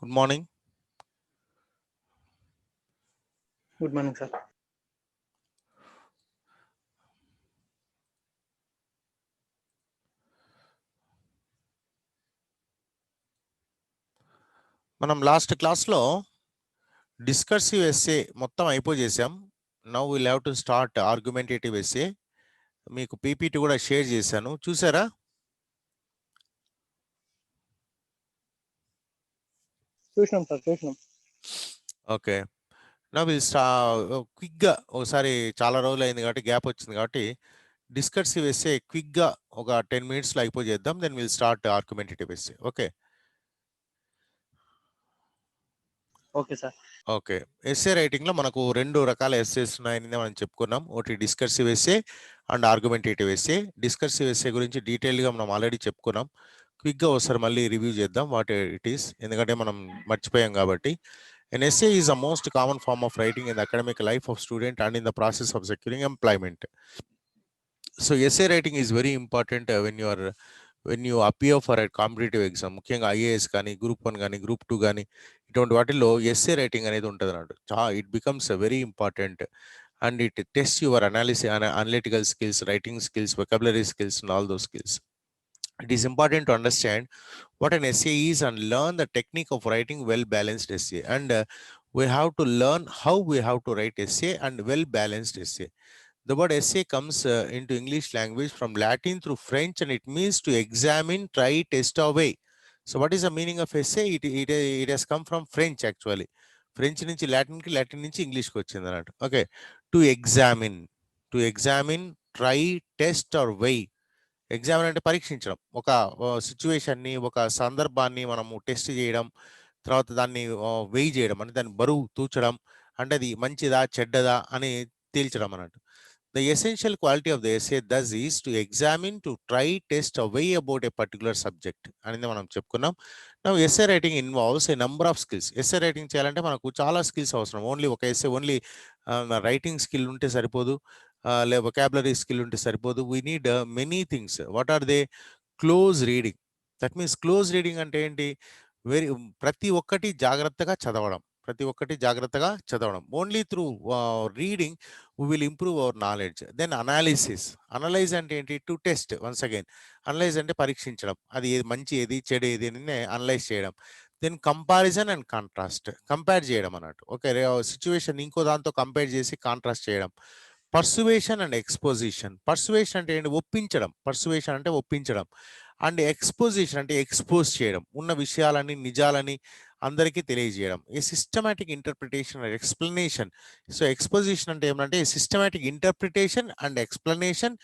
Good morning. Good morning sir. మనం last క్లాస్లో discursive essay మొత్తం అయిపోజేసాం. Now will have to start argumentative essay. మీకు పీపీటీ కూడా షేర్ చేశాను, చూసారా? చూసినాం సార్, చూసినాం. ఓకే, నౌ విల్ క్విక్గా ఒకసారి, చాలా రోజులు అయింది కాబట్టి గ్యాప్ వచ్చింది కాబట్టి డిస్కర్సివ్ ఎస్సే క్విక్గా ఒక 10 minutesలో అయిపోజేద్దాం. Then will start argumentative essay. Okay okay sir. Okay, essay రైటింగ్లో మనకు 2 రకాల ఎస్సేస్ ఉన్నాయని మనం చెప్పుకున్నాం. ఒకటి discursive essay and argumentative essay. Discursive essay గురించి డీటెయిల్గా మనం ఆల్రెడీ చెప్పుకున్నాం. క్విక్గా ఒకసారి మళ్ళీ రివ్యూ చేద్దాం వాట్ ఇట్ ఈస్, ఎందుకంటే మనం మర్చిపోయాం కాబట్టి. An essay is a most common form of writing in the academic life of student and in the process of securing employment. So essay writing is very important when you appear for a competitive exam, ముఖ్యంగా IAS కానీ, group 1 కానీ, group 2 కానీ, ఇటువంటి వాటిల్లో essay writing అనేది ఉంటుంది అన్నట్టు. It becomes very important and it test your analytical skills, writing skills, vocabulary skills and all those skills. It is important to understand what an essay is and learn the technique of writing well balanced essay. And we have to learn how we have to write essay and well balanced essay. The word essay comes into English language from Latin through French, and it means to examine, try, test, or weigh. So what is the meaning of essay? It has come from French actually. French నుంచి Latin కి, Latin నుంచి ఇంగ్లీష్కి వచ్చింది అన్నట్టు. Okay, to examine, try, test or weigh. Examine అంటే పరీక్షించడం, ఒక సిచ్యువేషన్ని, ఒక సందర్భాన్ని మనము టెస్ట్ చేయడం, తర్వాత దాన్ని వెయ్ చేయడం అంటే దాన్ని బరువు తూచడం, అంటే అది మంచిదా చెడ్డదా అని తేల్చడం అన్నట్టు. The essential quality of the essay thus is to examine, to try, test, or weigh about a particular subject అనేది మనం చెప్పుకున్నాం. Now essay writing involves a number of skills. essay writing చేయాలంటే మనకు చాలా స్కిల్స్ అవసరం. ఓన్లీ ఒక essay, only writing skill ఉంటే సరిపోదు, లే vocabulary స్కిల్ ఉంటే సరిపోదు. We need many things. What are they? Close reading. That means close reading అంటే ఏంటి? ప్రతి ఒక్కటి జాగ్రత్తగా చదవడం, only through reading we will improve our knowledge. Then analysis. Analyze అంటే ఏంటి? To test. Once again analyse అంటే పరీక్షించడం, అది ఏది మంచి, ఏది చెడు, ఏది అని అనలైజ్ చేయడం. Then comparison and contrast, compare చేయడం అన్నట్టు. ఓకే, సిచ్యువేషన్ ఇంకో దాంతో కంపేర్ చేసి కాంట్రాస్ట్ చేయడం. Persuasion and exposition. పర్సువేషన్ అంటే ఏంటి? ఒప్పించడం. పర్సువేషన్ అంటే ఒప్పించడం. అండ్ ఎక్స్పోజిషన్ అంటే ఎక్స్పోజ్ చేయడం, ఉన్న విషయాలని, నిజాలని అందరికీ తెలియజేయడం. A systematic interpretation and explanation. So exposition అంటే ఏమంటే systematic interpretation and explanation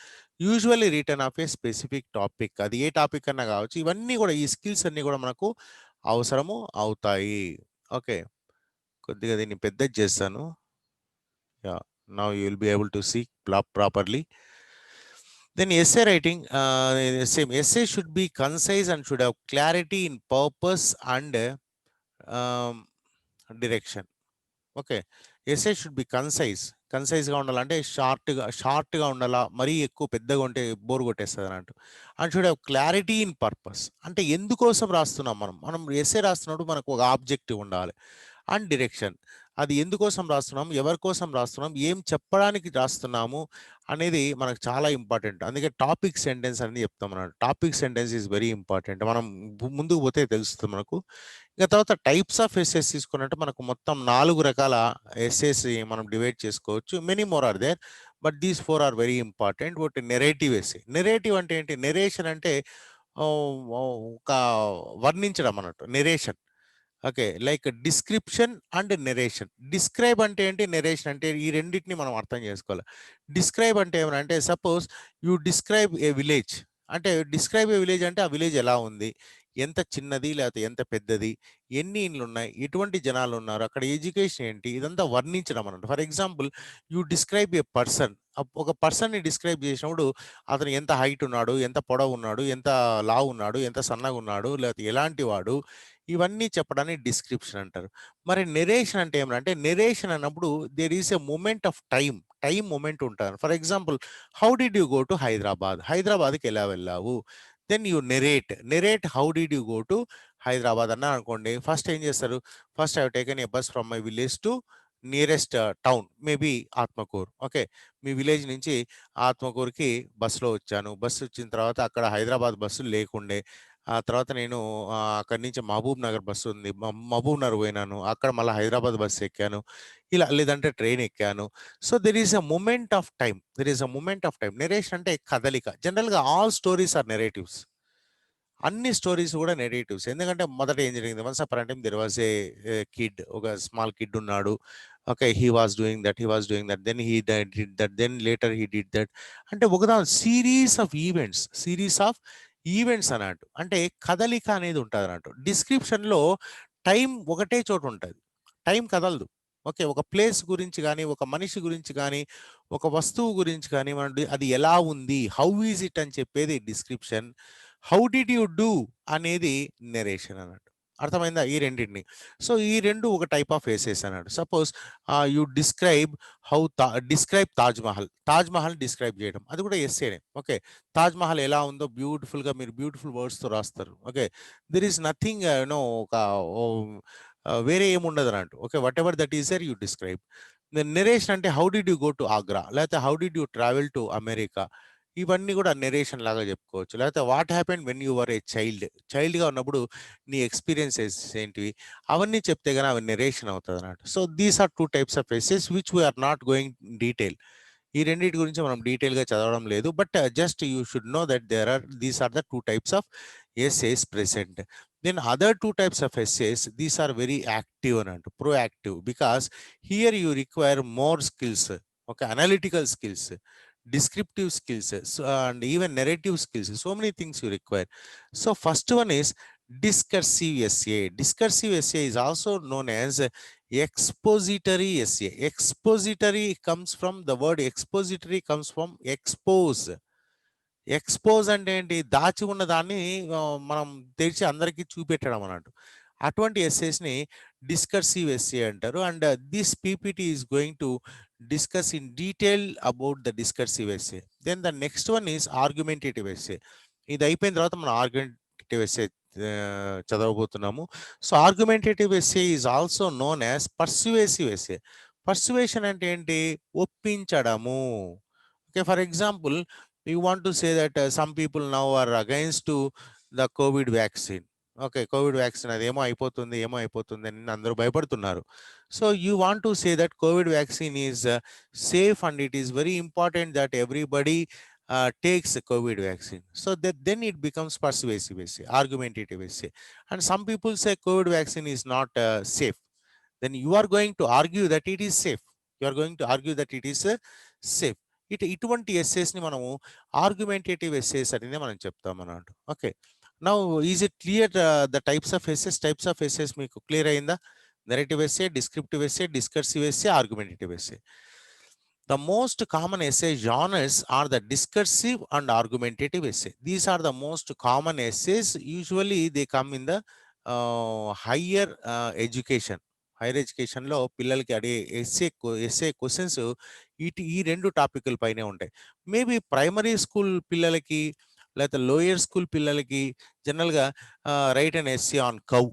usually return of a specific topic. అది ఏ టాపిక్ అన్నా కావచ్చు. ఇవన్నీ కూడా, ఈ స్కిల్స్ అన్నీ కూడా మనకు అవసరము అవుతాయి. ఓకే, కొద్దిగా దీన్ని పెద్దది చేస్తాను. Yeah, now you will be able to see properly. Then essay writing, same. Essay should be concise and should have clarity in purpose and direction. Okay, essay should be కన్సైజ్గా ఉండాలంటే షార్ట్గా ఉండాలా, మరీ ఎక్కువ పెద్దగా ఉంటే బోర్ కొట్టేస్తుంది అన్నట్టు. And should have clarity in purpose, అంటే ఎందుకోసం రాస్తున్నాం మనం ఎస్ఏ రాస్తున్నప్పుడు మనకు ఒక ఆబ్జెక్టివ్ ఉండాలి. అండ్ డైరెక్షన్, అది ఎందుకోసం రాస్తున్నాం, ఎవరి కోసం రాస్తున్నాం, ఏం చెప్పడానికి రాస్తున్నాము అనేది మనకు చాలా ఇంపార్టెంట్. అందుకే టాపిక్ సెంటెన్స్ అని చెప్తాం అన్నట్టు. Topic sentence is very important. మనం ముందుకు పోతే తెలుస్తుంది మనకు. ఇంకా తర్వాత టైప్స్ ఆఫ్ ఎస్సేస్ తీసుకున్నట్టు మనకు మొత్తం 4 రకాల ఎస్సేస్ మనం డివైడ్ చేసుకోవచ్చు. Many more are there, but these 4 are very important. ఒకటి నెరేటివ్ ఎస్సే. నెరేటివ్ అంటే ఏంటి? నెరేషన్ అంటే ఒక వర్ణించడం అన్నట్టు, narration. Okay, like description and narration. Describe అంటే ఏంటి, నెరేషన్ అంటే, ఈ రెండింటిని మనం అర్థం చేసుకోవాలి. డిస్క్రైబ్ అంటే ఏమనంటే, suppose you describe a village అంటే, డిస్క్రైబ్ ఏ విలేజ్ అంటే ఆ విలేజ్ ఎలా ఉంది, ఎంత చిన్నది లేకపోతే ఎంత పెద్దది, ఎన్ని ఇండ్లు ఉన్నాయి, ఎటువంటి జనాలు ఉన్నారు, అక్కడ ఎడ్యుకేషన్ ఏంటి, ఇదంతా వర్ణించడం అన్నట్టు. For example, you describe a person. ఒక పర్సన్ని డిస్క్రైబ్ చేసినప్పుడు అతను ఎంత హైట్ ఉన్నాడు, ఎంత పొడవు ఉన్నాడు, ఎంత లావు ఉన్నాడు, ఎంత సన్నగా ఉన్నాడు, లేకపోతే ఎలాంటి వాడు, ఇవన్నీ చెప్పడాన్ని డిస్క్రిప్షన్ అంటారు. మరి నెరేషన్ అంటే ఏమంటే, నెరేషన్ అన్నప్పుడు there is a moment of time moment ఉంటారు. For example, how did you go to హైదరాబాద్కి ఎలా వెళ్ళావు, then you narrate how did you go to Hyderabad అన్న అనుకోండి. ఫస్ట్ ఏం చేస్తారు, first I have taken a bus from my village to nearest town, maybe Atmakur. Okay, మీ village నుంచి ఆత్మకూరుకి బస్సులో వచ్చాను. బస్సు వచ్చిన తర్వాత అక్కడ హైదరాబాద్ బస్సు లేకుండే. ఆ తర్వాత నేను అక్కడి నుంచి మహబూబ్ నగర్ బస్సు ఉంది, మహబూబ్ నగర్ పోయినాను. అక్కడ మళ్ళీ హైదరాబాద్ బస్సు ఎక్కాను, ఇలా లేదంటే ట్రైన్ ఎక్కాను. So there is a moment of time, narration అంటే కదలిక. జనరల్గా ఆల్ స్టోరీస్ ఆర్ నెరేటివ్స్. అన్ని స్టోరీస్ కూడా నెరేటివ్స్. ఎందుకంటే మొదట ఏం జరిగింది, once upon time there was a kid, ఒక స్మాల్ కిడ్ ఉన్నాడు. Okay, he was doing that, then he did that, then later he did that. అంటే ఒకదాని సిరీస్ ఆఫ్ ఈవెంట్స్ అన్నట్టు. అంటే కదలిక అనేది ఉంటుంది అన్నట్టు. డిస్క్రిప్షన్లో టైం ఒకటే చోటు ఉంటుంది, టైం కదలదు. ఓకే, ఒక ప్లేస్ గురించి కానీ, ఒక మనిషి గురించి కానీ, ఒక వస్తువు గురించి కానీ, అది ఎలా ఉంది, హౌ ఈజ్ ఇట్ అని చెప్పేది description. How did you do అనేది నెరేషన్ అన్నట్టు. అర్థమైందా ఈ రెండింటిని? సో ఈ రెండు ఒక టైప్ ఆఫ్ ఎస్సేస్ అన్నట్టు. Suppose you describe Taj Mahal describe చేయడం, అది కూడా ఎస్సేనే. ఓకే, తాజ్ మహల్ ఎలా ఉందో బ్యూటిఫుల్గా మీరు బ్యూటిఫుల్ వర్డ్స్తో రాస్తారు. ఓకే, దెర్ ఈస్ నథింగ్ ఒక వేరే ఏముండదు అన్నట్టు. Okay, whatever that is there you describe. Narration అంటే how did you go to Agra, లేకపోతే how did you travel to America. ఇవన్నీ కూడా నెరేషన్ లాగా చెప్పుకోవచ్చు. లేకపోతే what happened when you were a చైల్డ్గా ఉన్నప్పుడు నీ ఎక్స్పీరియన్సెస్ ఏంటివి, అవన్నీ చెప్తే కానీ అవి నెరేషన్ అవుతుంది అన్నట్టు. So these are 2 types of essays which we're not going detail. ఈ రెండింటి గురించి మనం డీటెయిల్గా చదవడం లేదు. But just you should know that these are the 2 types of essays present. Then other 2 types of essays, these are very active and proactive, because here you require more skills. Okay, analytical skills, descriptive skills, and even narrative skills. So many things you require. So first one is discursive essay. Discursive essay is also known as expository essay. Expository comes from the word expose. Expose అంటే ఏంటి, దాచి ఉన్న దాన్ని మనం తెరిచి అందరికీ చూపెట్టడం అన్నట్టు. అటువంటి ఎస్సేస్ని డిస్కర్సివ్ ఎస్సే అంటారు. And this PPT is going to discuss in detail about the discursive essay. Then the next one is argumentative essay. ఇది అయిపోయిన తర్వాత మనం ఆర్గ్యుమెంటేటివ్ ఎస్సే చదవబోతున్నాము. So argumentative essay is also known as persuasive essay. Persuasion అంటే ఏంటి, ఒప్పించడము. Okay, for example you want to say that some people now are against to the COVID vaccine. Okay, Covid vaccine అది ఏమో అయిపోతుంది అని అందరూ భయపడుతున్నారు. So you want to say that Covid vaccine is safe and it is very important that everybody takes Covid vaccine. So then it becomes persuasive essay, argumentative essay. And some people say COVID vaccine is not safe. Then you are going to argue that it is safe. ఇటువంటి ఎస్సేస్ని మనము argumentative essays అనేది మనం చెప్తాం అన్నట్టు. Okay, now is it clear the types of essays మీకు clear అయిందా? Narrative essay, descriptive essay, discursive essay, argumentative essay. The most common essay genres are the discursive and argumentative essay. These are the most common essays. Usually they come in the higher education. Hire ఎడ్యుకేషన్లో పిల్లలకి అడిగే essay questions ఈ రెండు టాపిక్ల పైనే ఉంటాయి. Maybe primary school పిల్లలకి లేకపోతే lower school పిల్లలకి జనరల్గా right and essay on cow,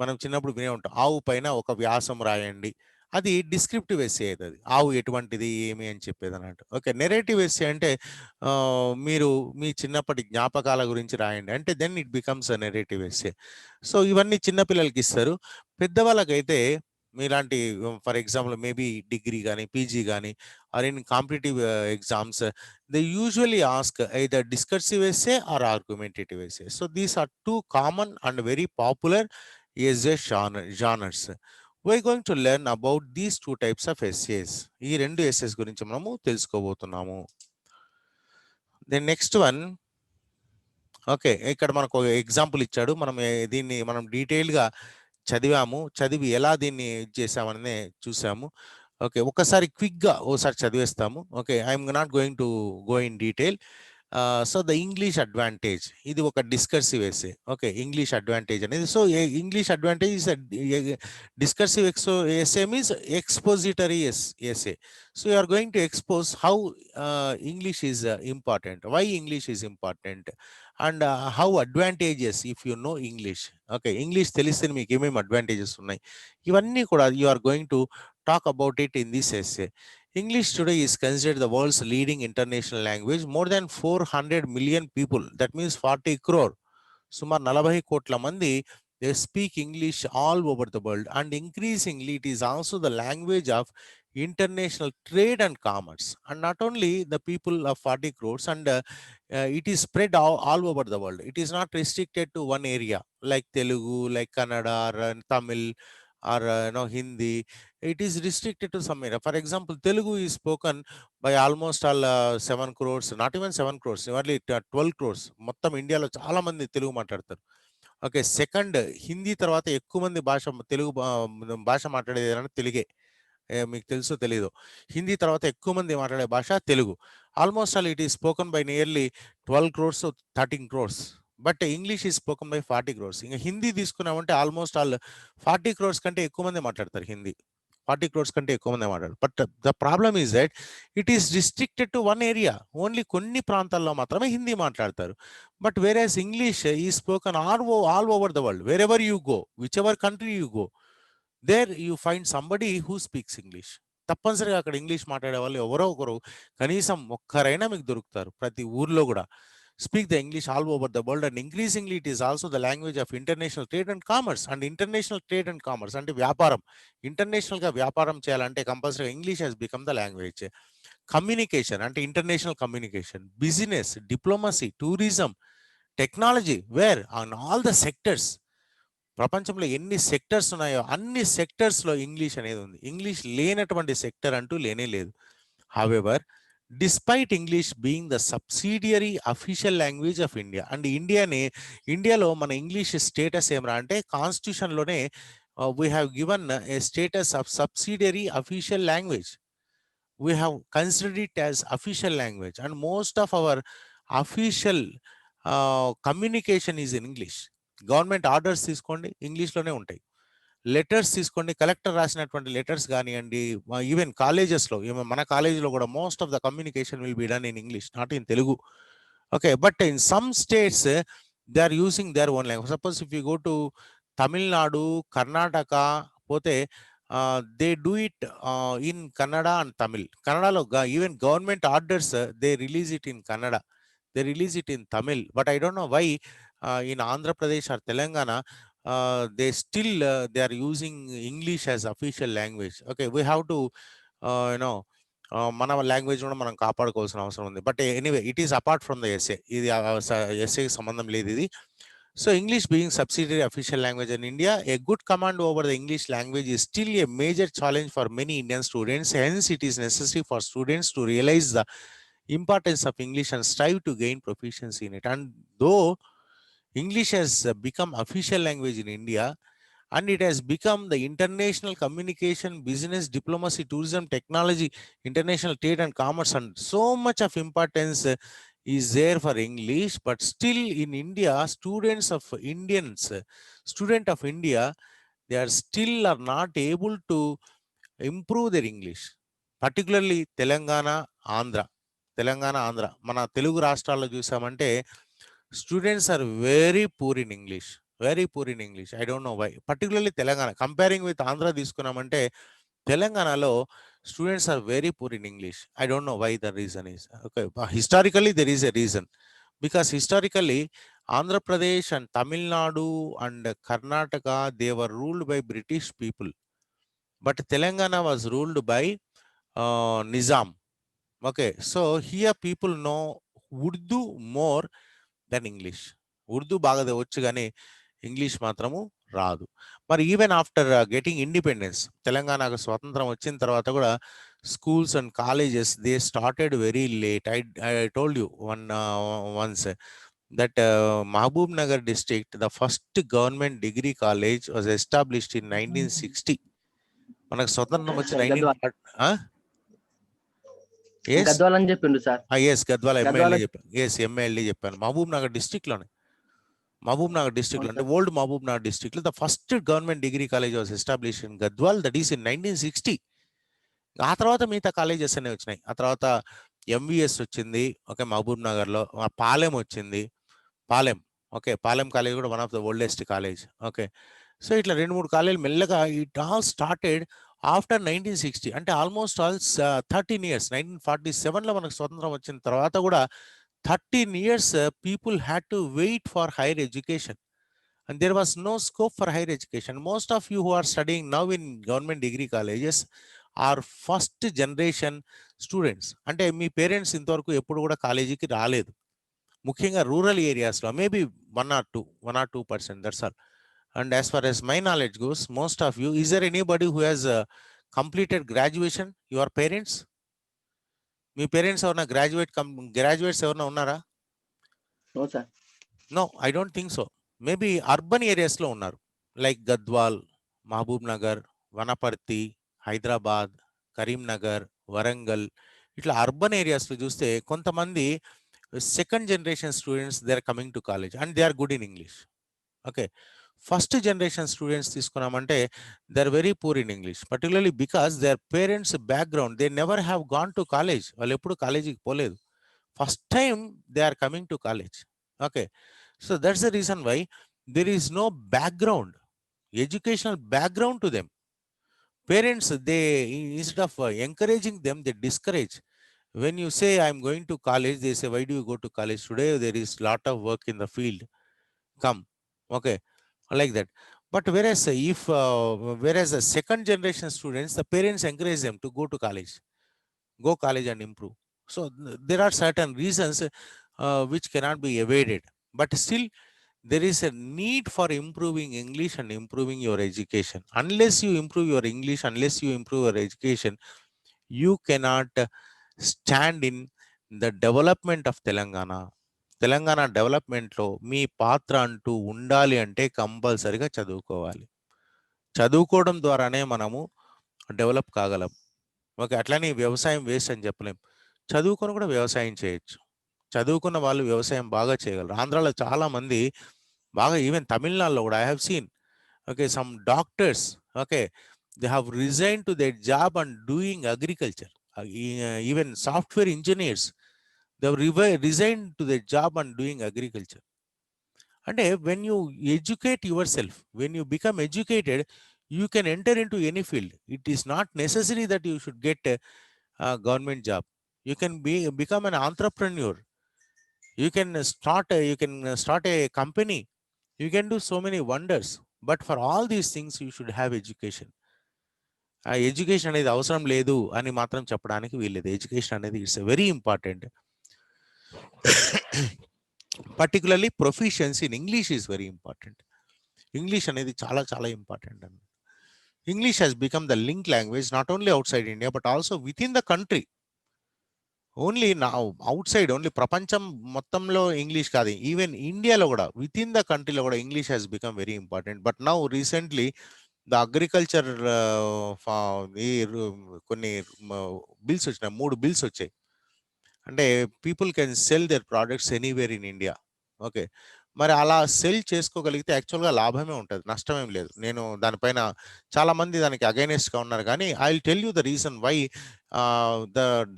మనం చిన్నప్పుడు వినే ఉంటాం, ఆవు పైన ఒక వ్యాసం రాయండి. అది డిస్క్రిప్టివ్ ఎస్సే అవుతుంది, ఆవు ఎటువంటిది ఏమి అని చెప్పేది అన్నట్టు. ఓకే, నెరేటివ్ ఎస్సే అంటే మీరు మీ చిన్నప్పటి జ్ఞాపకాల గురించి రాయండి అంటే then it becomes a narrative essay. So ఇవన్నీ చిన్నపిల్లలకి ఇస్తారు. పెద్దవాళ్ళకైతే మీలాంటి ఫర్ ఎగ్జాంపుల్ మేబీ డిగ్రీ కానీ పీజీ కానీ or in competitive exams, they usually ask either discursive essay or argumentative essay. So these are 2 common and very popular essay genres. We're going to learn about these 2 types of essays. ఈ రెండు essays గురించి మనము తెలుసుకోబోతున్నాము. Then next one, okay, ఇక్కడ మనకు example ఇచ్చాడు. దీన్ని మనం డీటెయిల్గా చదివి ఎలా దీన్ని చేసామని చూసాము. ఓకే, ఒకసారి క్విక్గా ఓసారి చదివేస్తాము. Okay, I'm not going to go in detail. So the English advantage ఇది ఒక discursive essay. Okay, English advantage అనేది. So English advantage is discursive essay means expository essay. So you are going to expose how English is important, why English is important, and how advantages if you know English. Okay, English తెలిస్తే మీకు ఏమేమి advantages ఉన్నాయి, ఇవన్నీ కూడా you are going to talk about it in this essay. English today is considered the world's leading international language. More than 400 million people, that means 40 crore, సుమారు 40 కోట్ల మంది, they speak English all over the world, and increasingly it is also the language of international trade and commerce. And not only the people of 40 crores, and it is spread all over the world. It is not restricted to one area like Telugu, like Kannada, or Tamil, or Hindi. It is restricted to some area. For example, Telugu is spoken by almost all 7 crores, not even 7 crores, only 12 crores. మొత్తం ఇండియాలో చాలా మంది తెలుగు మాట్లాడతారు. Okay, second Hindi తర్వాత ఎక్కువ మంది తెలుగు భాష మాట్లాడేది ఏదంటే తెలుగే. మీకు తెలుసో తెలీదో, హిందీ తర్వాత ఎక్కువ మంది మాట్లాడే భాష Telugu. Almost all it is spoken by nearly 12 crores, 13 crores. But English is spoken by 40 crores. ఇంకా హిందీ తీసుకున్నామంటే ఆల్మోస్ట్ ఆల్ 40 crores కంటే ఎక్కువ మంది మాట్లాడతారు హిందీ. 40 crores కంటే ఎక్కువ మంది మాట్లాడతారు. But the problem is that it is restricted to one area. Only కొన్ని ప్రాంతాల్లో మాత్రమే హిందీ మాట్లాడతారు. But whereas English is spoken all over the world. Wherever you go, whichever country you go, there you find somebody who speaks English. తప్పనిసరిగా అక్కడ English మాట్లాడే వాళ్ళు ఎవరో ఒకరు, కనీసం ఒక్కరైనా మీకు దొరుకుతారు ప్రతి ఊర్లో కూడా. Speak the English all over the world, and increasingly it is also the language of international trade and commerce. And international trade and commerce అంటే వ్యాపారం. ఇంటర్నేషనల్గా వ్యాపారం చేయాలంటే కంపల్సరీగా English has become the language. Communication అంటే international communication, business, diplomacy, tourism, technology, where on all the sectors. ప్రపంచంలో ఎన్ని sectors ఉన్నాయో అన్ని సెక్టర్స్లో ఇంగ్లీష్ అనేది ఉంది. ఇంగ్లీష్ లేనటువంటి సెక్టర్ అంటూ లేనే లేదు. However, despite English being the subsidiary official language of India, and ఇండియాలో మన ఇంగ్లీష్ స్టేటస్ ఏమరా అంటే కాన్స్టిట్యూషన్లోనే we have given a status of subsidiary official language. We have considered it as official language, and most of our official communication is in English. Government orders తీసుకోండి ఇంగ్లీష్లోనే ఉంటాయి. Letters తీసుకోండి, collector రాసినటువంటి letters కానివ్వండి, even కాలేజెస్లో, మన కాలేజీలో కూడా most of the communication will be done in English, not in Telugu. Okay, but in some states they are using their own language. Suppose if you go to Tamil Nadu, Karnataka పోతే they do it in Kannada and Tamil. కన్నడలో even government orders they release it in Kannada, they release it in Tamil. But I don't know why in Andhra Pradesh or Telangana they still they are using English as official language. Okay, we have to you know మన language కూడా మనం కాపాడుకోవాల్సిన అవసరం ఉంది. But anyway, it is apart from the essay. ఇది ఎస్ఏకి సంబంధం లేదు ఇది. So English being subsidiary official language in India, a good command over the English language is still a major challenge for many Indian students. Hence, it is necessary for students to realize the importance of English and strive to gain proficiency in it. And though English has become official language in India, and it has become the international communication, business, diplomacy, tourism, technology, international trade and commerce, and so much of importance is there for English. But still in India, student of India, they are still are not able to improve their English, particularly Telangana, Andhra. మన తెలుగు రాష్ట్రాల్లో చూసామంటే students are very poor in English. I don't know why. Particularly Telangana. Comparing with Andhra తీసుకున్నామంటే తెలంగాణలో students are very poor in English. I don't know why the reason is. Okay, historically there is a reason. Because historically Andhra Pradesh and Tamil Nadu and Karnataka, they were ruled by British people. But Telangana was ruled by Nizam. Okay, so here people know Urdu more than English. Urdu బాగా వచ్చు కానీ English మాత్రము రాదు. మరి even after getting independence, తెలంగాణకు స్వతంత్రం వచ్చిన తర్వాత కూడా schools and colleges they started very late. I told you once that Mahabubnagar district, the first government degree college was established in 1960. మనకు స్వతంత్రం వచ్చి 19 ఎస్ గద్వాల్ అని చెప్పిండు sir. Yes Gadwal Gadwal MLA చెప్పాను. ఎస్ ఎంఏఎల్ఏ చెప్పాను. మహబూబ్ నగర్ డిస్ట్రిక్ట్లోనే. మహబూబ్ నగర్ డిస్ట్రిక్ట్లో అవును అంటే సార్. ఓల్డ్ మహబూబ్ నగర్ డిస్ట్రిక్ట్లో the first government degree college was establish in Gadwal, that is in 1960. ఆ తర్వాత మిగతా కాలేజెస్ అనే వచ్చినాయి. ఆ తర్వాత ఎంవిఎస్ వచ్చింది, ఓకే, మహబూబ్ నగర్లో. పాలెం వచ్చింది, పాలెం, ఓకే, పాలెం కాలేజ్ కూడా one of the oldest college, okay. So ఇట్లా 2-3 కాలేజీలు మెల్లగా ఇట్ ఆల్ స్టార్టెడ్ ఆఫ్టర్ 1960. అంటే ఆల్మోస్ట్ ఆల్ 13 ఇయర్స్. 1947లో మనకు స్వతంత్రం వచ్చిన తర్వాత కూడా 13 years people had to wait for higher education, and there was no scope for higher education. Most of you who are studying now in government degree colleges are first generation students. అంటే మీ parents ఇంతవరకు ఎప్పుడు కూడా కాలేజీకి రాలేదు, ముఖ్యంగా rural ఏరియాస్లో maybe 1 or 2%, that's all. And as far as my knowledge goes, most of you, is there anybody who has completed graduation, your parents? మీ parents ఎవరైనా గ్రాడ్యుయేట్స్ ఎవరైనా ఉన్నారా? No sir. No, I don't think so. Maybe urban ఏరియాస్లో ఉన్నారు, like Gadwal, Mahabubnagar, Wanaparthy, Hyderabad, Karimnagar, Warangal, ఇట్లా urban ఏరియాస్లో చూస్తే కొంతమంది second generation students they are coming to college and they are good in English, okay. First generation students తీసుకున్నామంటే they are very poor in English, particularly because their parents background, they never have gone to college. వాళ్ళు ఎప్పుడు కాలేజీకి పోలేదు, first time they are coming to college, okay. So that's the reason why there is no background, educational background to them. Parents, they, instead of encouraging them, they discourage. When you say I'm going to college, they say, why do you go to college today? There is lot of work in the field, come, okay, like that. But whereas the second generation students, the parents encourage them to go to college, go college and improve. So there are certain reasons which cannot be evaded, but still there is a need for improving English and improving your education. Unless you improve your English, unless you improve your education, you cannot stand in the development of Telangana. Telangana డెవలప్మెంట్లో మీ పాత్ర అంటూ ఉండాలి అంటే కంపల్సరిగా చదువుకోవాలి. చదువుకోవడం ద్వారానే మనము డెవలప్ కాగలం, ఓకే. అట్లని వ్యవసాయం వేస్ట్ అని చెప్పలేం, చదువుకొని కూడా వ్యవసాయం చేయొచ్చు. చదువుకున్న వాళ్ళు వ్యవసాయం బాగా చేయగలరు. ఆంధ్రాలో చాలా మంది బాగా, ఈవెన్ తమిళనాడులో కూడా I have seen, okay, some doctors, okay, they have resigned to their job and doing agriculture. Even software engineers, they have resigned to their job and doing agriculture. And when you educate yourself, when you become educated, you can enter into any field. It is not necessary that you should get a government job. You can become an entrepreneur. You can start a company. You can do so many wonders. But for all these things, you should have education. ఆ education అనేది అవసరం లేదు అని మాత్రం చెప్పడానికి వీల్లేదు. Education అనేది it's very important. Particularly proficiency in English is very important. English అనేది చాలా చాలా ఇంపార్టెంట్ అండి. English has become the link language not only out side India but also with in the country. Only నా out side, only ప్రపంచం మొత్తంలో English కాదు, even ఇండియాలో కూడా, విత్ ఇన్ ద కంట్రీలో కూడా English has become very important. But now recently the agriculture కొన్ని bills వచ్చినాయి, 3 బిల్స్ వచ్చాయి. అంటే people can sell their products anywhere in India, okay. మరి అలా సెల్ చేసుకోగలిగితే యాక్చువల్గా లాభమే ఉంటుంది, నష్టమేం లేదు. నేను దానిపైన చాలా మంది దానికి అగైనెస్ట్గా ఉన్నారు, కానీ I will tell you the reason why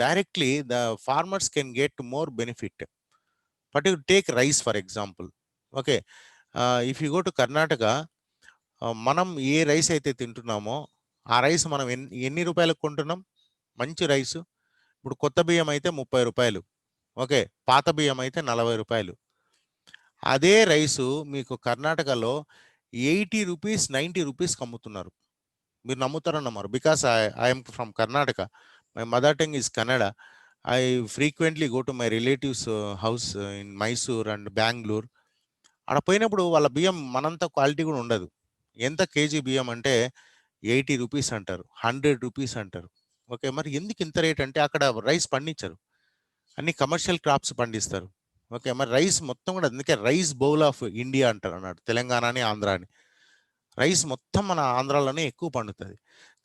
directly the farmers can get more benefit. Particular take rice for example, okay. If you go to Karnataka, మనం ఏ రైస్ అయితే తింటున్నామో ఆ రైస్ మనం ఎన్ని రూపాయలకు కొంటున్నాం? మంచి రైసు ఇప్పుడు కొత్త బియ్యం అయితే 30 రూపాయలు, ఓకే, పాత బియ్యం అయితే 40 రూపాయలు. అదే రైసు మీకు కర్ణాటకలో 80 రూపీస్, 90 రూపీస్కి అమ్ముతున్నారు. మీరు నమ్ముతారో నమ్మరు, because I'm from Karnataka, my mother tongue is Kannada. I frequently go to my relatives house in Mysore and Bengaluru. అక్కడ పోయినప్పుడు వాళ్ళ బియ్యం మనంత క్వాలిటీ కూడా ఉండదు. ఎంత కేజీ బియ్యం అంటే 80 రూపీస్ అంటారు, 100 రూపీస్ అంటారు, ఓకే. మరి ఎందుకు ఇంత రేట్ అంటే అక్కడ రైస్ పండించరు, అన్ని కమర్షియల్ క్రాప్స్ పండిస్తారు, ఓకే. మరి రైస్ మొత్తం కూడా, అందుకే రైస్ బౌల్ ఆఫ్ ఇండియా అంటారు అన్నాడు, తెలంగాణని ఆంధ్రాని. రైస్ మొత్తం మన ఆంధ్రాలోనే ఎక్కువ పండుతుంది.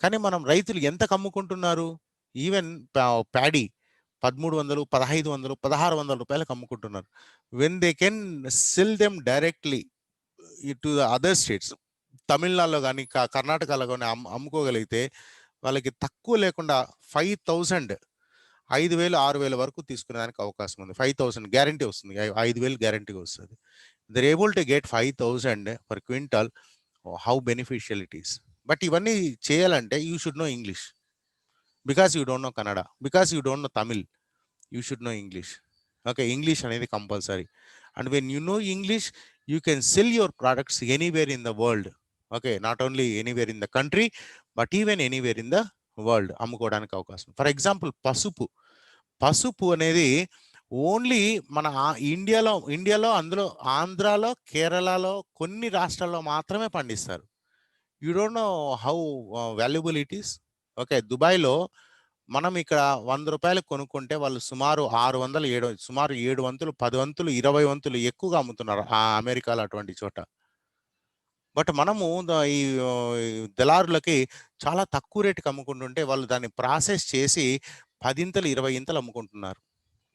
కానీ మనం రైతులు ఎంత కమ్ముకుంటున్నారు? ఈవెన్ ప్యాడీ 1300, 1500, 1600 రూపాయలకు అమ్ముకుంటున్నారు. When they can sell them directly to the other states, తమిళనాడులో కానీ కర్ణాటకలో కానీ అమ్ముకోగలిగితే వాళ్ళకి తక్కువ లేకుండా 5000, 5000, 6000 వరకు తీసుకునేదానికి అవకాశం ఉంది. 5000 గ్యారంటీ వస్తుంది, 5000 గ్యారంటీగా వస్తుంది. They're able to get 5000 per quintal. How beneficial it is. But ఇవన్నీ చేయాలంటే you should know English. Because you don't know Kannada, because you don't know Tamil, you should know English. Okay, English అనేది compulsory. And when you know English, you can sell your products anywhere in the world. Okay, not only anywhere in the country but even anywhere in the world అమ్ముకోవడానికి అవకాశం. For example పసుపు అనేది only మన ఇండియాలో అందులో ఆంధ్రాలో, కేరళలో, కొన్ని రాష్ట్రాల్లో మాత్రమే పండిస్తారు. You don't know how valuable it is. Okay, దుబాయ్లో మనం ఇక్కడ 100 రూపాయలకు కొనుక్కుంటే వాళ్ళు సుమారు 600, 700, సుమారు 7 వంతులు, 10 వంతులు, 20 వంతులు ఎక్కువగా అమ్ముతున్నారు ఆ అమెరికాలో అటువంటి చోట. బట్ మనము ఈ దళారులకి చాలా తక్కువ రేటుకి అమ్ముకుంటుంటే వాళ్ళు దాన్ని ప్రాసెస్ చేసి 10 ఇంతలు, 20 ఇంతలు అమ్ముకుంటున్నారు.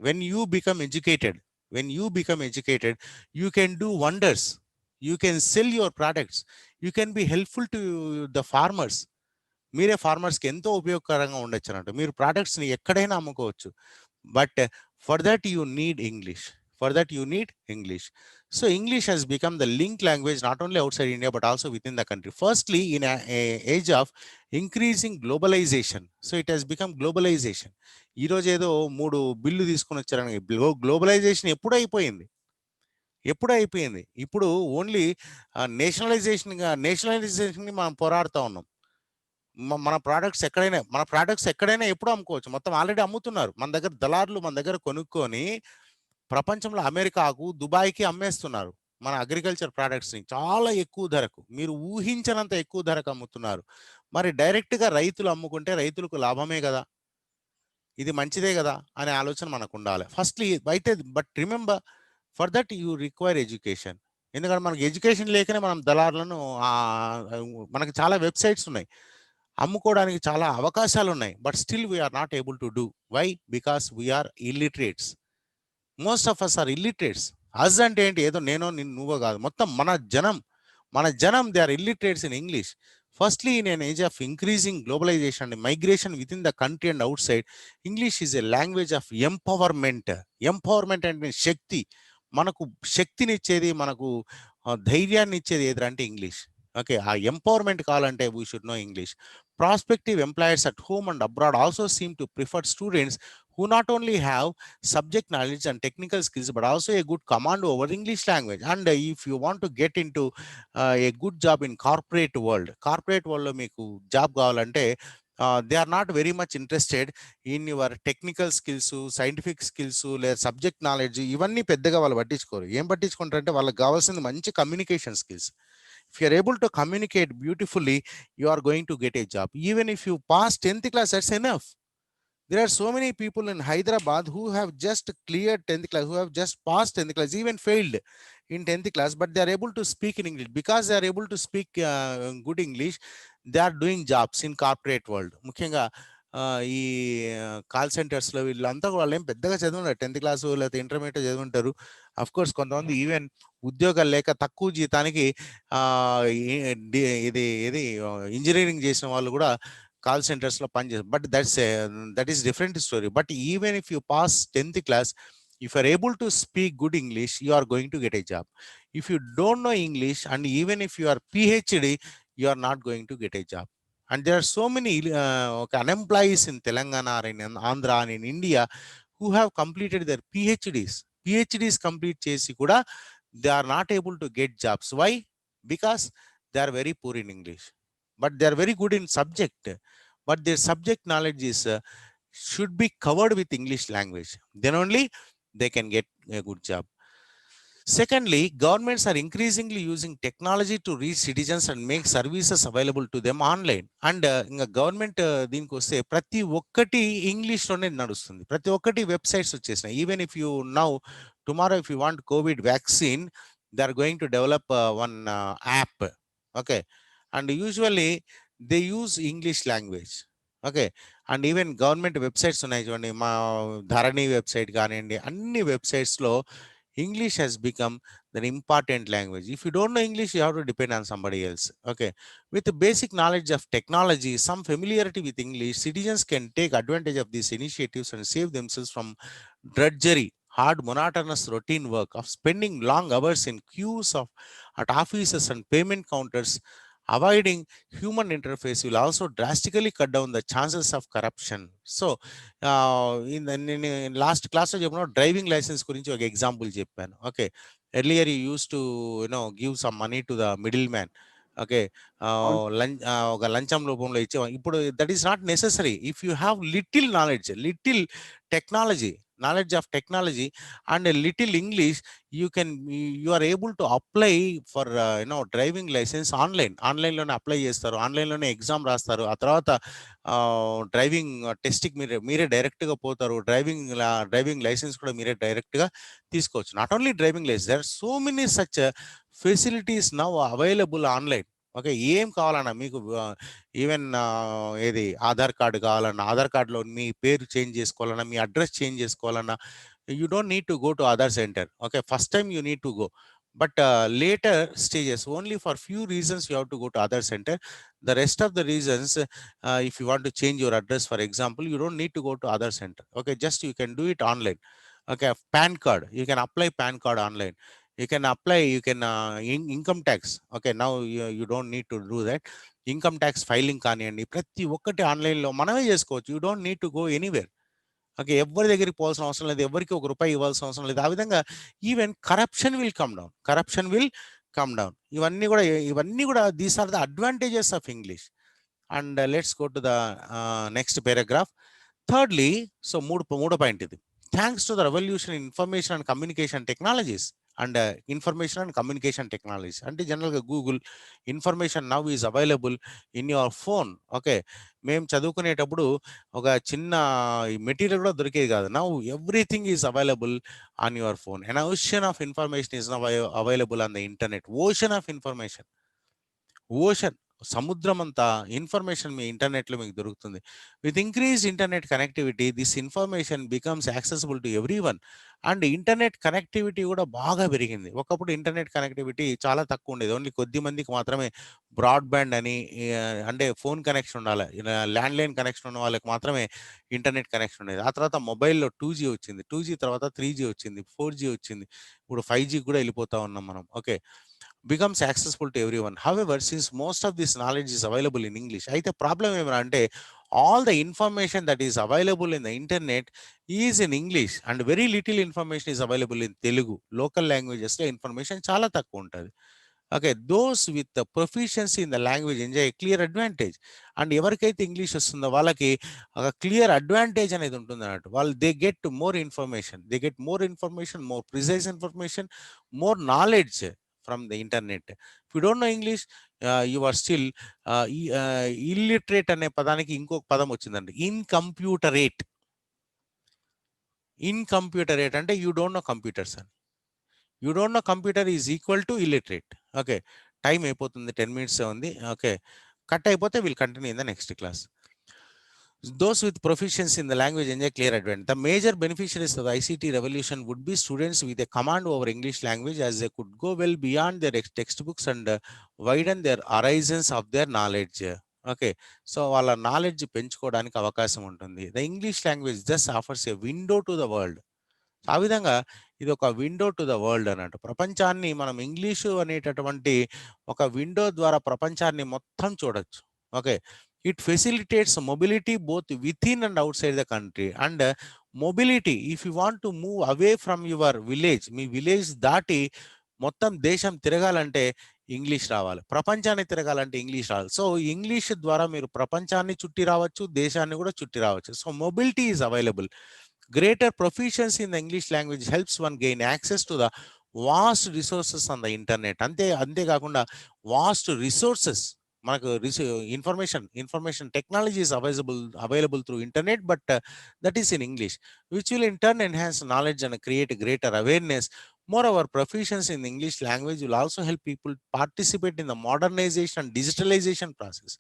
when you become educated you can do wonders. You can sell your products, you can be helpful to the farmers. మీరే ఫార్మర్స్కి ఎంతో ఉపయోగకరంగా ఉండొచ్చు అన్నట్టు. మీరు ప్రోడక్ట్స్ని ఎక్కడైనా అమ్ముకోవచ్చు. But for that you need English. So English has become the link language not only outside India but also within the country. Firstly, in a age of increasing globalization, so it has become globalization. ఈరోజు ఏదో 3 bill తీసుకొని వచ్చారని globalisation ఎప్పుడు అయిపోయింది? ఇప్పుడు only నేషనలైజేషన్కి మనం పోరాడుతూ ఉన్నాం. మన ప్రోడక్ట్స్ ఎక్కడైనా ఎప్పుడు అమ్ముకోవచ్చు. మొత్తం ఆల్రెడీ అమ్ముతున్నారు. మన దగ్గర దళారులు మన దగ్గర కొనుక్కొని ప్రపంచంలో అమెరికాకు, దుబాయ్కి అమ్మేస్తున్నారు మన అగ్రికల్చర్ ప్రోడక్ట్స్ని చాలా ఎక్కువ ధరకు. మీరు ఊహించనంత ఎక్కువ ధరకు అమ్ముతున్నారు. మరి డైరెక్ట్గా రైతులు అమ్ముకుంటే రైతులకు లాభమే కదా, ఇది మంచిదే కదా అనే ఆలోచన మనకు ఉండాలి ఫస్ట్లీ. అయితే but remember, for that you require education. ఎందుకంటే మనకి ఎడ్యుకేషన్ లేకనే మనం దళారులను మనకి చాలా వెబ్సైట్స్ ఉన్నాయి, అమ్ముకోవడానికి చాలా అవకాశాలు ఉన్నాయి. But still we're not able to do. Why? Because we're illiterates. Most of us are illiterates. Us అంటే ఏంటి? ఏదో నేనో నువ్వో కాదు, మొత్తం మన జనం they are illiterates in English. Firstly, in an age of increasing globalization and migration within the country and outside, English is a language of empowerment. అంటే శక్తి. మనకు శక్తినిచ్చేది, మనకు ధైర్యాన్ని ఇచ్చేది ఏదంటే ఇంగ్లీష్. ఓకే, ఆ ఎంపవర్మెంట్ కావాలంటే we should know English. Prospective employers at home and abroad also seem to prefer students who not only have subject knowledge and technical skills but also a good command over English language. And if you want to get into a good job in corporate world లో మీకు job కావాలంటే they are not very much interested in your technical skills, scientific skills, లేదా subject knowledge. ఇవన్నీ పెద్దగా వాళ్ళు పట్టించుకోరు. ఏం పట్టించుకుంటారంటే వాళ్ళకి కావాల్సింది మంచి communication skills. If you are able to communicate beautifully, you are going to get a job. Even if you pass 10th class, that's enough. There are so many people in Hyderabad who have just cleared 10th class, who have just passed 10th class, even failed in 10th class, but they are able to speak in English. Because they are able to speak good English, they are doing jobs in corporate world. ముఖ్యంగా ఈ call సెంటర్స్లో వీళ్ళంతా వాళ్ళు ఏం పెద్దగా చదువుంటారు, 10th class లేకపోతే intermediate చదువుంటారు. Of course కొంతమంది even ఉద్యోగాలు లేక తక్కువ జీతానికి ఇది ఇంజనీరింగ్ చేసిన వాళ్ళు కూడా కాల్ సెంటర్స్లో పనిచేస్తారు. But that is different story. But even if you pass 10th class, if you are able to speak good English, you are going to get a job. If you don't know English and even if you are PhD, you are not going to get a job. And there are so many unemployees in Telangana or in Andhra and in India who have completed their PhDs complete chesi kuda they are not able to get jobs. Why? Because they are very poor in English, but they are very good in subject, but their subject knowledge is should be covered with English language. Then only they can get a good job. Secondly, governments are increasingly using technology to reach citizens and make services available to them online. And ఇంకా government దీనికి వస్తే ప్రతి ఒక్కటి ఇంగ్లీష్లోనే నడుస్తుంది. ప్రతి ఒక్కటి websites వచ్చేసినాయి. Even if you now tomorrow if you want Covid vaccine, they are going to develop one app. Okay, and usually they use English language. Okay. And even government websites ఉన్నాయి చూడండి. మా ధరణి వెబ్‌సైట్ కానియండి, అన్ని వెబ్‌సైట్స్‌లో English has become an important language. If you don't know English, you have to depend on somebody else. Okay. With the basic knowledge of technology, some familiarity with English, citizens can take advantage of these initiatives and save themselves from drudgery, hard, monotonous routine work of spending long hours in queues of at offices and payment counters. Avoiding human interface will also drastically cut down the chances of corruption. So, నేను last క్లాస్లో చెప్పిన driving licence గురించి ఒక example చెప్పాను. Okay. Earlier you use to give some money to the middle man. Okay. అవును. ఒక లంచం రూపంలో ఇచ్చేవాం. ఇప్పుడు that is not necessary. If you have little knowledge, little technology, knowledge of technology and little English, you are able to apply for driving licence ఆన్లైన్లోనే apply చేస్తారు, ఆన్లైన్లోనే exam రాస్తారు. ఆ తర్వాత డ్రైవింగ్ టెస్ట్కి మీరే డైరెక్ట్గా పోతారు. డ్రైవింగ్ లైసెన్స్ కూడా మీరే డైరెక్ట్గా తీసుకోవచ్చు. Not only driving licence, there are so many such facilities now available online. Okay. ఏం కావాలన్నా మీకు, ఈవెన్ ఏది ఆధార్ కార్డు కావాలన్నా, ఆధార్ కార్డులో మీ పేరు చేంజ్ చేసుకోవాలన్నా, మీ అడ్రస్ చేంజ్ చేసుకోవాలన్నా, you don't need to go to Aadhaar centre. Okay. First time you need to go, but later stages only for few reasons you have to go to Aadhaar centre. The rest of the reasons, if you want to change your address, for example, you don't need to go to other center. Okay, just you can do it online. Okay. PAN card, you can apply PAN card online. You can apply, you can income tax. Okay, now you don't need to do that. Income tax filing కానివ్వండి, ప్రతి ఒక్కటి ఆన్లైన్లో మనమే చేసుకోవచ్చు. You don't need to go anywhere. Okay. ఎవరి దగ్గరికి పోవాల్సిన అవసరం లేదు, ఎవరికి ఒక రూపాయి ఇవ్వాల్సిన అవసరం లేదు. ఆ విధంగా even corruption will come down. ఇవన్నీ కూడా these are the advantages of English. And let's go to the next paragraph. Thirdly, so మూడో పాయింట్ ఇది. Thanks to the revolution in information and communication technologies information and communication technologies అంటే జనరల్గా Google information now is available in your phone. Okay. మేము చదువుకునేటప్పుడు ఒక చిన్న material కూడా దొరికేది కాదు. Now everything is available on your phone. And ocean of information is now available on the internet. Ocean of information, ocean, సముద్రం అంతా information మీ ఇంటర్నెట్లో మీకు దొరుకుతుంది. With increase internet connectivity this information becomes accessible to every one. And internet connectivity కూడా బాగా పెరిగింది. ఒకప్పుడు internet connectivity చాలా తక్కువ ఉండేది. ఓన్లీ కొద్ది మందికి మాత్రమే బ్రాడ్బ్యాండ్ అని, అంటే ఫోన్ కనెక్షన్ ఉండాలి, ల్యాండ్లైన్ కనెక్షన్ ఉన్న వాళ్ళకి మాత్రమే ఇంటర్నెట్ కనెక్షన్ ఉండేది. ఆ తర్వాత మొబైల్లో 2G వచ్చింది, 2G తర్వాత 3G వచ్చింది, 4G వచ్చింది, ఇప్పుడు 5G కూడా వెళ్ళిపోతా ఉన్నాం మనం. Okay. becomes accessible to everyone. However, since most of this knowledge is available in English, అయితే ప్రాబ్లం ఏమంటే all the information that is available in the internet is in English and very little information is available in Telugu. Local languages లో information చాలా తక్కువ ఉంటుంది. Okay. Those with the proficiency in the language enjoy clear advantage. And ఎవరికైతే English వస్తుందో వాళ్ళకి ఒక clear advantage అనేది ఉంటుంది అన్నట్టు. వాళ్ళు they get more information, more precise information, more knowledge from the internet. If you don't know English, you are still illiterate అనే పదానికి ఇంకొక పదం వచ్చిందండి, ఇన్కంప్యూటరేట్. ఇన్కంప్యూటరేట్ అంటే యూ డోంట్ నో కంప్యూటర్స్ అని. You don't no computer is equal to illiterate. Okay. Time అయిపోతుంది, 10 minutes ఉంది. Okay. Cut అయిపోతే will continue in the next class. Those with proficiency in the language enjoy clear advantage. The major beneficiaries of the ICT revolution would be students with a command over English language, as they could go well beyond their textbooks and widen their horizons of their knowledge. Okay. So వాళ్ళ knowledge పెంచుకోవడానికి అవకాశం ఉంటుంది. The English language just offers A window to the world. ఆ విధంగా ఇది ఒక window to the world అన్నట్టు. ప్రపంచాన్ని మనం ఇంగ్లీషు అనేటటువంటి ఒక విండో ద్వారా ప్రపంచాన్ని మొత్తం చూడొచ్చు. Okay. It facilitates mobility both with in and out side the country. And mobility, if you want to move away from your village, me village దాటి మొత్తం దేశం తిరగాలంటే ఇంగ్లీష్ రావాలి, ప్రపంచాన్ని తిరగాలంటే ఇంగ్లీష్ రావాలి. సో ఇంగ్లీష్ ద్వారా మీరు ప్రపంచాన్ని చుట్టి రావచ్చు, దేశాన్ని కూడా చుట్టి రావచ్చు. So mobility is available. Greater proficiency in the English language helps one gain access to the vast resources on the internet. అంతేకాకుండా వాస్ట్ రిసోర్సెస్, మనకు information technology is available through internet, but that is in English, which will in turn enhance knowledge and create greater awareness. Moreover, proficiency in the English language will also help people participate in the modernization and digitalization process.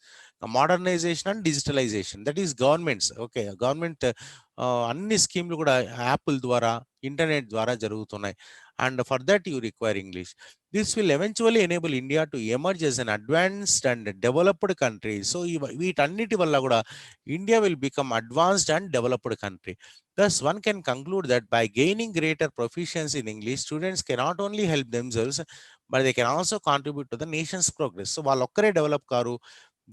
The modernization and digitalization, that is governments. Okay, government అన్ని స్కీమ్లు కూడా యాప్ల ద్వారా internet ద్వారా జరుగుతున్నాయి. And for that you require English. This will eventually enable India to emerge as an advanced and developed country. So వీటన్నిటి వల్ల కూడా India will become advanced and developed country. Thus, one can conclude that by gaining greater proficiency in English, students can not only help themselves, but they can also contribute to the nation's progress. So, వాళ్ళు ఒక్కరే develop car,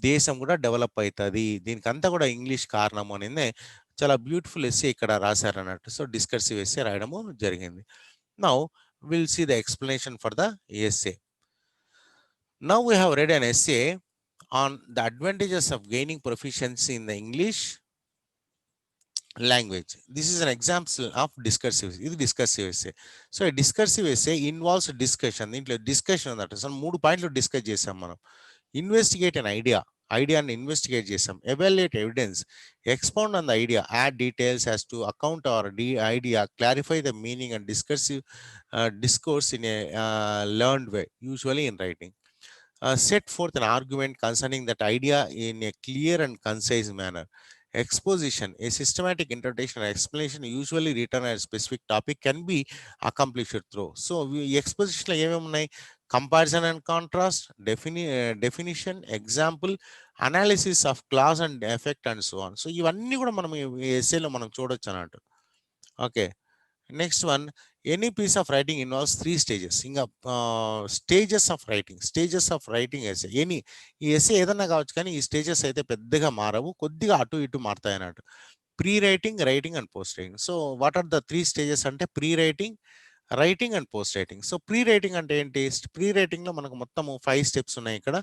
దేశం కూడా develop అవుతుంది. దీనికి అంతా కూడా English కారణం అనేది చాలా బ్యూటిఫుల్ ఎస్సే ఇక్కడ రాశారు అన్నట్టు. సో, డిస్కర్సివ్ ఎస్సే రాయడము జరిగింది. Now, we'll see the explanation for the essay. Now, we have read an essay on the advantages of gaining proficiency in the English language. This is an example of discursive. This is discursive essay. So a discursive essay involves discussion. దీంట్లో discussion అన్నట్టు. So 3 పాయింట్లు discuss చేసాం మనం. Investigate అన్ ఐడియాని investigate చేసాం. Evaluate evidence, expound on the idea, add details as to account hour idea, clarify the meaning and discourse in a learned way, usually in writing. Set forth an argument concerning that idea in a clear and concise manner. Exposition, a systematic interpretation or explanation usually written on a specific topic, can be accomplished through. So, exposition లో ఏమేమి ఉన్నాయి? Comparison and contrast, definition, example, analysis of class and effect and so on. So ఇవన్నీ కూడా మనం ఈ ఎస్సేలో మనం చూడొచ్చు అన్నట్టు. Okay, next one, any piece of writing involves 3 stages. ఇంకా స్టేజెస్ ఆఫ్ రైటింగ్ ఎస్సే. ఈ ఎస్సే ఏదన్నా కావచ్చు, కానీ ఈ స్టేజెస్ అయితే పెద్దగా మారవు, కొద్దిగా అటు ఇటు మారుతాయి అన్నట్టు. Pre writing, writing and post writing. So what are the 3 stages అంటే pre writing, writing and post writing. So pre writing అంటే ఏంటి? ప్రీ రైటింగ్ లో మనకు మొత్తం 5 స్టెప్స్ ఉన్నాయి. ఇక్కడ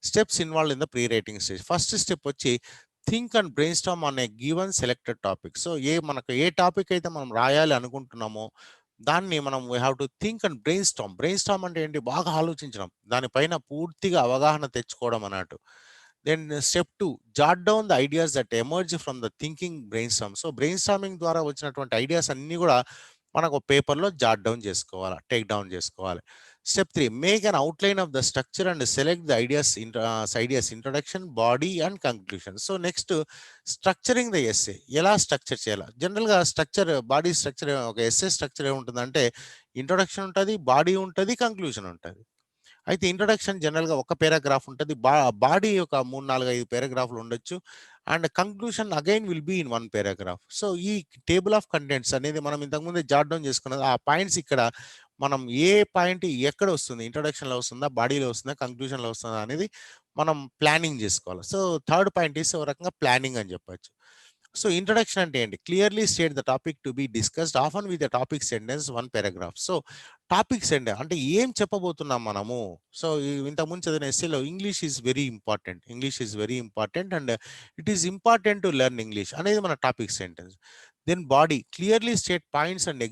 steps involve in the pre writing stage. First step వచ్చి think and brain storm on a given selected topic. So మనకు ఏ టాపిక్ అయితే మనం రాయాలి అనుకుంటున్నామో దాన్ని మనం we have to think and brain storm అంటే ఏంటి? బాగా ఆలోచించడం, దానిపైన పూర్తిగా అవగాహన తెచ్చుకోవడం అన్నట్టు. Then step 2, jot down the ideas that emerge from the thinking brain storm. So brain storming ద్వారా వచ్చినటువంటి ఐడియాస్ అన్ని కూడా మనకు పేపర్లో జాట్ డౌన్ చేసుకోవాలి, టేక్ డౌన్ చేసుకోవాలి. Step 3, make an outline of the structure and select the ideas introduction, body and conclusion. So next structuring the essay. ఎలా structure చేయాలి? జనరల్గా బాడీ స్ట్రక్చర్, ఒక ఎస్సే స్ట్రక్చర్ ఏముంటుందంటే ఇంట్రొడక్షన్ ఉంటుంది, బాడీ ఉంటుంది, కంక్లూషన్ ఉంటుంది. అయితే ఇంట్రొడక్షన్ జనరల్గా ఒక పారాగ్రాఫ్ ఉంటుంది, బాడీ ఒక 3, 4, 5 పారాగ్రాఫ్లు ఉండొచ్చు, and conclusion again will be in 1 paragraph. So ఈ టేబుల్ ఆఫ్ కంటెంట్స్ అనేది మనం ఇంతకుముందే జాట్ డౌన్ చేసుకున్నది. ఆ పాయింట్స్ ఇక్కడ మనం ఏ పాయింట్ ఎక్కడ వస్తుంది, ఇంట్రొడక్షన్లో వస్తుందా, బాడీలో వస్తుందా, కంక్లూషన్లో వస్తుందా అనేది మనం ప్లానింగ్ చేసుకోవాలి. సో థర్డ్ పాయింట్ ఈస్ ఒక రకంగా ప్లానింగ్ అని చెప్పొచ్చు. సో ఇంట్రొడక్షన్ అంటే ఏంటి? Clearly state the topic to be discussed, often with the topic sentence 1 paragraph. So topic sentence అంటే ఏం చెప్పబోతున్నాం మనము. సో ఇంతకుముందు చదివిన ఎస్సేలో English is very important and it is important to learn English అనేది మన topic sentence. Then body, clearly state points and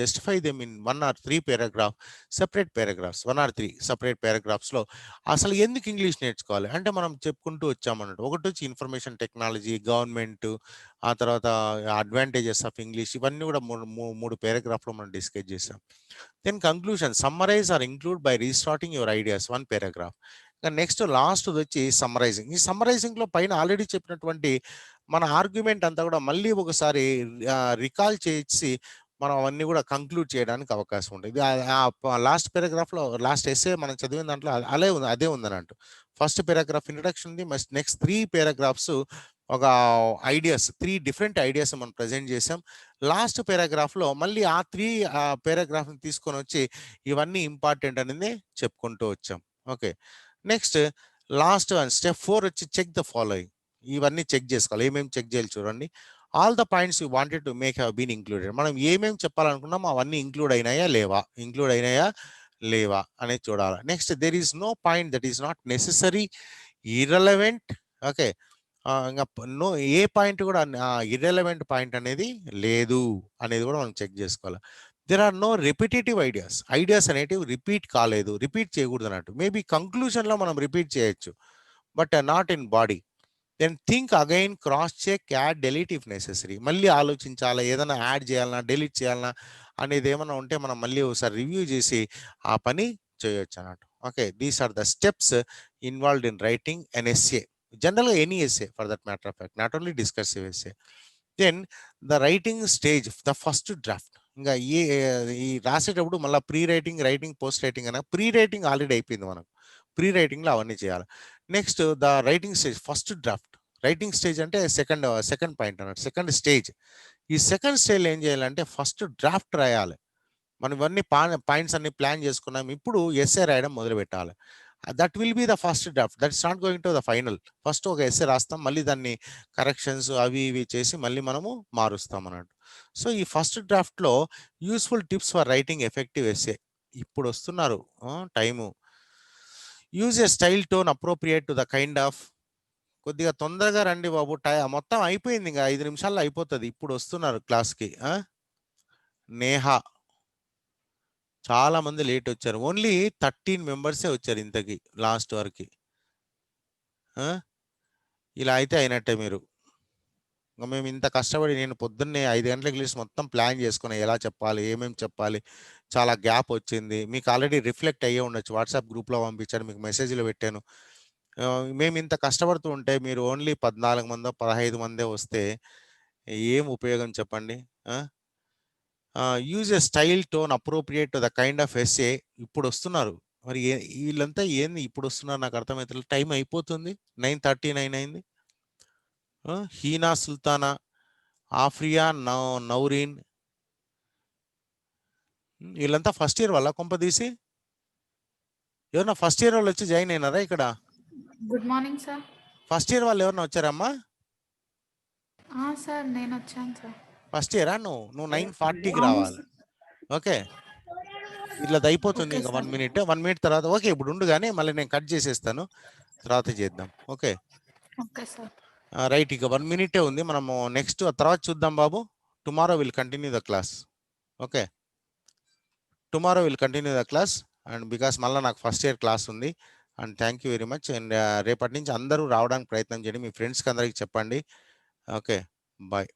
justify them in 1 or 3 paragraph, separate paragraphs, 1 or 3 separate పారాగ్రాఫ్స్లో అసలు ఎందుకు ఇంగ్లీష్ నేర్చుకోవాలి అంటే మనం చెప్పుకుంటూ వచ్చామన్నట్టు. ఒకటి వచ్చి ఇన్ఫర్మేషన్ టెక్నాలజీ, గవర్నమెంట్, ఆ తర్వాత అడ్వాంటేజెస్ ఆఫ్ ఇంగ్లీష్, ఇవన్నీ కూడా 3 పారాగ్రాఫ్లో మనం డిస్కస్ చేసాం. Then conclusion, summarise or include by restarting your ideas, 1 paragraph. Next last వచ్చి సమ్మరైజింగ్. ఈ సమ్మరైజింగ్లో పైన ఆల్రెడీ చెప్పినటువంటి మన ఆర్గ్యుమెంట్ అంతా కూడా మళ్ళీ ఒకసారి రికాల్ చేసి మనం అవన్నీ కూడా కంక్లూడ్ చేయడానికి అవకాశం ఉంటుంది. లాస్ట్ పారాగ్రాఫ్లో, లాస్ట్ ఎస్సే మనం చదివిన దాంట్లో అదే ఉందన్నట్టు. ఫస్ట్ పారాగ్రాఫ్ ఇంట్రడక్షన్ ఉంది, నెక్స్ట్ 3 పారాగ్రాఫ్స్ ఒక ఐడియాస్, 3 డిఫరెంట్ ఐడియాస్ మనం ప్రజెంట్ చేసాం. లాస్ట్ పారాగ్రాఫ్లో మళ్ళీ ఆ 3 పారాగ్రాఫ్ని తీసుకొని వచ్చి ఇవన్నీ ఇంపార్టెంట్ అనేది చెప్పుకుంటూ వచ్చాం. Okay, next last one step 4 వచ్చి చెక్ ద ఫాలోయింగ్. ఇవన్నీ చెక్ చేసుకోవాలి. ఏమేమి చెక్ చేయాలి చూడండి. All the points you wanted to make have been included. మనం ఏమేమి చెప్పాలనుకున్నామో అవన్నీ ఇంక్లూడ్ అయినాయా లేవా అనేది చూడాలి. Next, there is no point that is not necessary, irrelevant. Okay, ఇంకా ఏ పాయింట్ కూడా ఇర్రెలవెంట్ పాయింట్ అనేది లేదు అనేది కూడా మనం చెక్ చేసుకోవాలి. There are no repetitive ideas అనేటివి రిపీట్ చేయకూడదు అన్నట్టు. మేబీ కంక్లూషన్లో మనం రిపీట్ చేయొచ్చు, but not in body. Then think again, cross check, add, delete if necessary. మళ్ళీ ఆలోచించాలా, ఏదైనా యాడ్ చేయాలన్నా, డెలీట్ చేయాలన్నా అనేది ఏమైనా ఉంటే మనం మళ్ళీ ఒకసారి రివ్యూ చేసి ఆ పని చేయొచ్చు అన్నట్టు. Okay, these are the steps involved in writing an essay. జనరల్గా any essay for that matter of fact, not only discursive essay. Then the writing stage, the first draft. ఇంకా ఈ రాసేటప్పుడు మళ్ళీ pre writing, writing, post writing అన్న. Pre writing already అయిపోయింది మనకు, pre రైటింగ్లో అవన్నీ చేయాలి. Next the writing stage, first draft. Writing stage అంటే సెకండ్ పాయింట్ అన్నట్టు, సెకండ్ స్టేజ్. ఈ సెకండ్ స్టేజ్లో ఏం చేయాలంటే ఫస్ట్ డ్రాఫ్ట్ రాయాలి. మనం ఇవన్నీ పాయింట్స్ అన్ని ప్లాన్ చేసుకున్నాం. ఇప్పుడు ఎస్ఏ రాయడం మొదలు పెట్టాలి. That will be the first draft, that is not going to the final. First ఒక ఎస్ఏ రాస్తాం, మళ్ళీ దాన్ని కరెక్షన్స్ అవి ఇవి చేసి మళ్ళీ మనము మారుస్తాం అన్నట్టు. సో ఈ ఫస్ట్ డ్రాఫ్ట్లో useful tips for writing effective essay. ఇప్పుడు వస్తున్నారు time. Use a style tone appropriate to the kind of. కొద్దిగా తొందరగా రండి బాబు, మొత్తం అయిపోయింది, ఇంకా 5 నిమిషాల్లో అయిపోతుంది. ఇప్పుడు వస్తున్నారు క్లాస్కి. నేహా, చాలా మంది లేట్ వచ్చారు. ఓన్లీ 13 మెంబర్సే వచ్చారు ఇంతకి లాస్ట్ వరకు. ఇలా అయితే అయినట్టే మీరు. ఇంకా మేము ఇంత కష్టపడి, నేను పొద్దున్నే 5 గంటలకు లేచి మొత్తం ప్లాన్ చేసుకుని ఎలా చెప్పాలి, ఏమేమి చెప్పాలి, చాలా గ్యాప్ వచ్చింది. మీకు ఆల్రెడీ రిఫ్లెక్ట్ అయ్యే ఉండొచ్చు, వాట్సాప్ గ్రూప్లో పంపించాను, మీకు మెసేజ్లో పెట్టాను. మేము ఇంత కష్టపడుతూ ఉంటే మీరు ఓన్లీ 14 మందో 15 మందే వస్తే ఏం ఉపయోగం చెప్పండి. Use a style tone appropriate to the kind of essay. ఇప్పుడు వస్తున్నారు మరి, వీళ్ళంతా ఏంది ఇప్పుడు వస్తున్నారు నాకు అర్థమవుతుంది. టైం అయిపోతుంది, 9:39 అయింది. హీనా సుల్తానా, ఆఫ్రియా, నౌరీన్, వీళ్ళంతా ఫస్ట్ ఇయర్ వాళ్ళ కొంపదీసి. ఎవరన్నా ఫస్ట్ ఇయర్ వాళ్ళు వచ్చి జాయిన్ అయినారా ఇక్కడ? Good morning sir. First year వాళ్ళు ఎవరన్నా వచ్చారమ్మా? సార్ నేను వచ్చాను సార్. ఫస్ట్ ఇయరా? నువ్వు 9:40కి రావాలి. ఓకే, ఇట్లా అయిపోతుంది ఇంకా 1 మినిట్. 1 మినిట్ తర్వాత ఓకే ఇప్పుడు ఉండు, కానీ మళ్ళీ నేను కట్ చేసేస్తాను, తర్వాత చేద్దాం. Okay okay sir. రైట్, ఇక 1 మినిటే ఉంది, మనము నెక్స్ట్ తర్వాత చూద్దాం బాబు. Tomorrow will continue the class. Okay, tomorrow will continue the class. And because మళ్ళీ నాకు ఫస్ట్ ఇయర్ క్లాస్ ఉంది. And thank you very much. And రేపటి నుంచి అందరూ రావడానికి ప్రయత్నం చేయండి, మీ ఫ్రెండ్స్కి అందరికి చెప్పండి. Okay, bye.